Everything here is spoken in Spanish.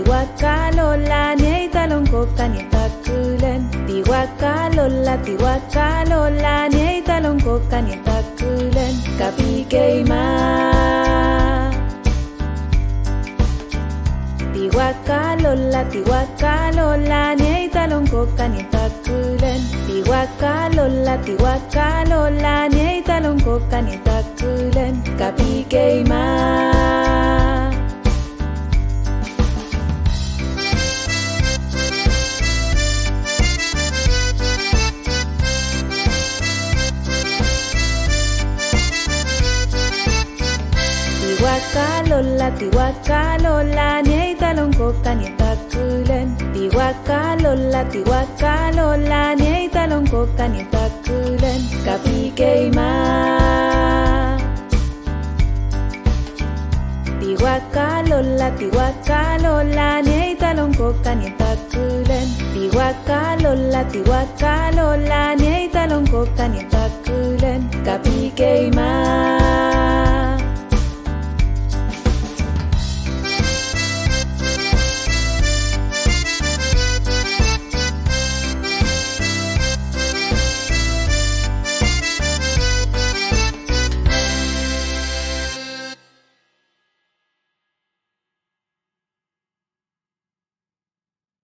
Tiwakalola, nyai talongkoka nyetakulen. Tiwakalola, nyai talongkoka nyetakulen. Kapikeima. Tiwakalola, nyai talongkoka nyetakulen. Tiwakalola, nyai talongkoka nyetakulen. Kapikeima. Tiwakalola, nyai talongkoka nyetakulen. Tiwakalola, nyai talongkoka nyetakulen. Kapikeima. Tiwakalola, nyai talongkoka nyetakulen. Tiwakalola, nyai talongkoka nyetakulen. Kapikeima.